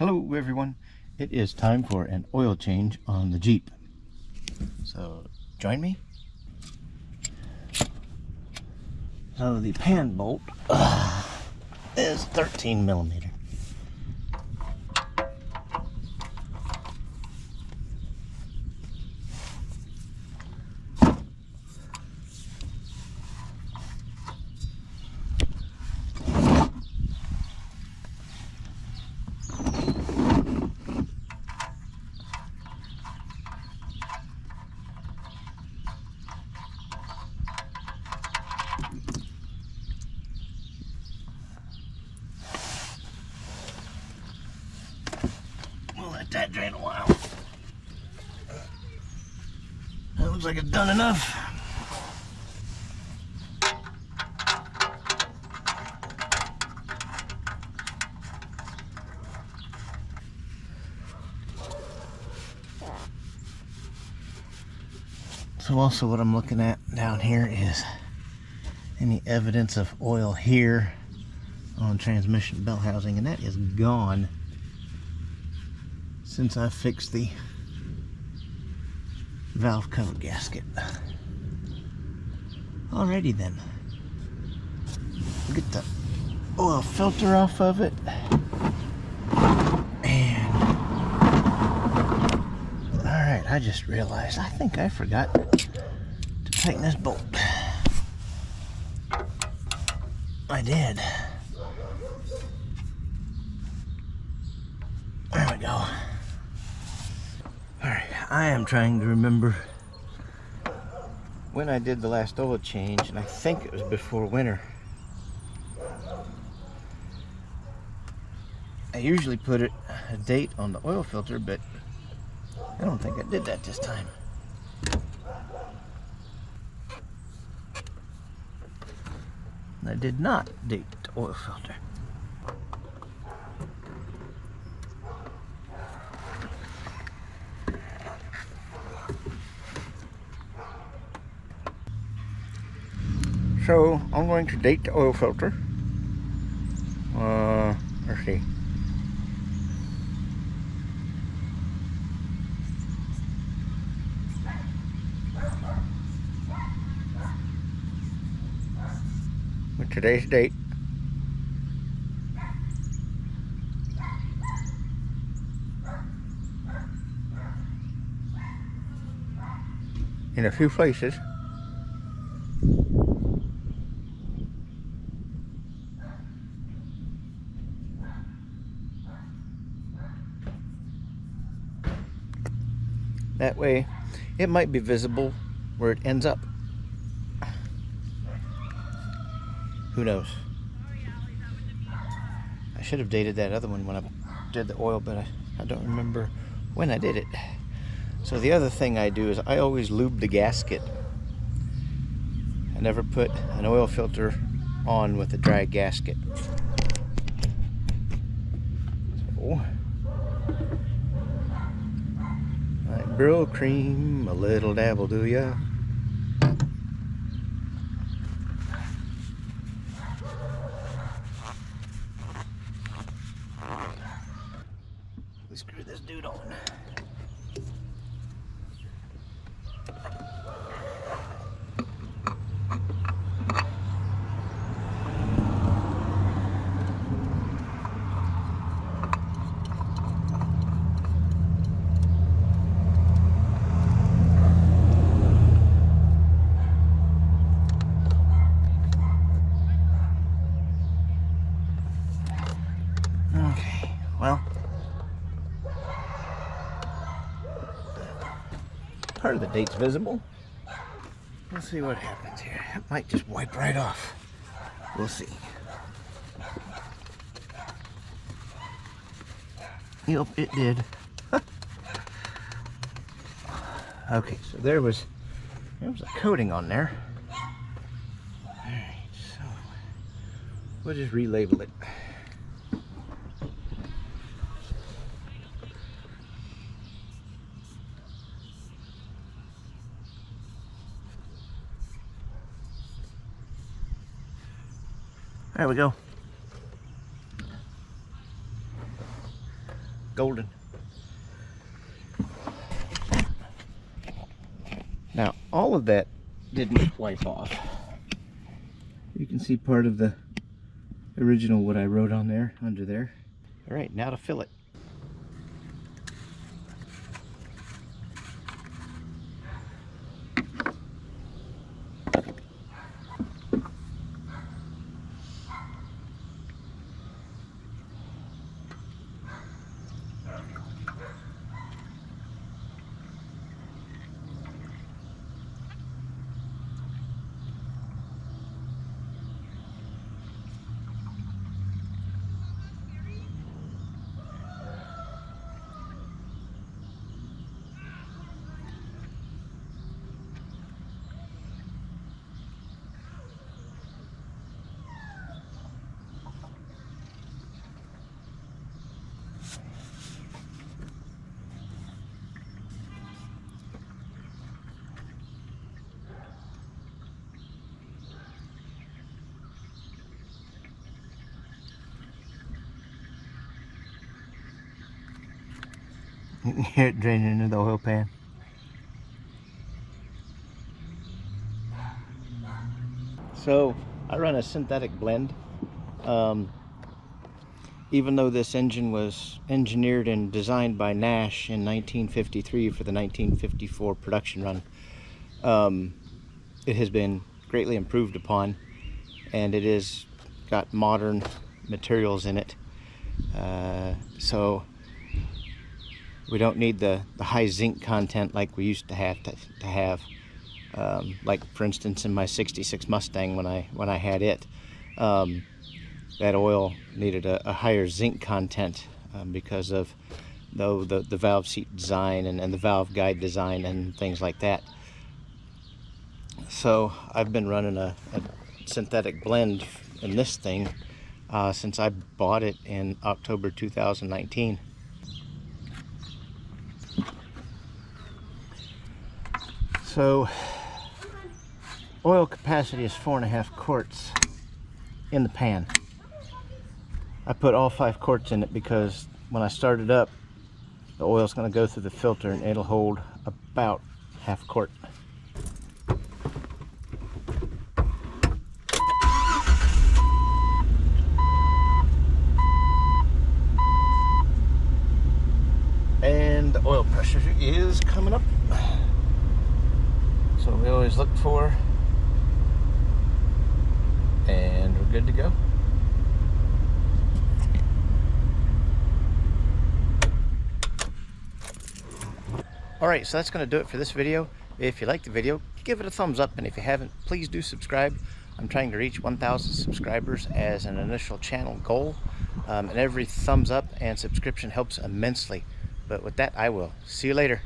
Hello everyone, it is time for an oil change on the Jeep. So join me. So the pan bolt is 13 millimeter. We'll let that drain a while. That looks like it's done enough. So also what I'm looking at down here is any evidence of oil here on transmission belt housing, and that is gone since I fixed the valve cover gasket. Alrighty then, we'll get the oil filter off of it, and alright, I just realized I think I forgot to tighten this bolt. I did. There we go. Alright, I am trying to remember when I did the last oil change, and I think it was before winter. I usually put a date on the oil filter, but I don't think I did that this time. I did not date the oil filter. So I'm going to date the oil filter. Let's see. With today's date. In a few places. That way, it might be visible where it ends up. Who knows? I should have dated that other one when I did the oil, but I don't remember when I did it. So the other thing I do is I always lube the gasket. I never put an oil filter on with a dry gasket. So, like Brill cream, a little dab will do ya. Let's screw this dude on. Okay, well, part of the date's visible. Let's see what happens here. It might just wipe right off. We'll see. Yep, it did. Okay, so there was a coating on there. Alright, so we'll just relabel it. There we go. golden. Now, all of that didn't wipe off. You can see part of the original what I wrote on there, under there. All right, now to fill it. You can hear it draining into the oil pan. So I run a synthetic blend. Even though this engine was engineered and designed by Nash in 1953 for the 1954 production run, it has been greatly improved upon, and it is got modern materials in it. So we don't need the high zinc content like we used to have. Like for instance in my '66 Mustang when I had it, that oil needed a higher zinc content because of the valve seat design and the valve guide design and things like that. So I've been running a synthetic blend in this thing since I bought it in October 2019. So oil capacity is 4.5 quarts in the pan. I put all 5 quarts in it because when I start it up, the oil's going to go through the filter and it'll hold about half quart. And the oil pressure is coming up. So we always look for, and we're good to go. Alright, so that's going to do it for this video. If you liked the video, give it a thumbs up, and if you haven't, please do subscribe. I'm trying to reach 1,000 subscribers as an initial channel goal, and every thumbs up and subscription helps immensely. But with that, I will see you later.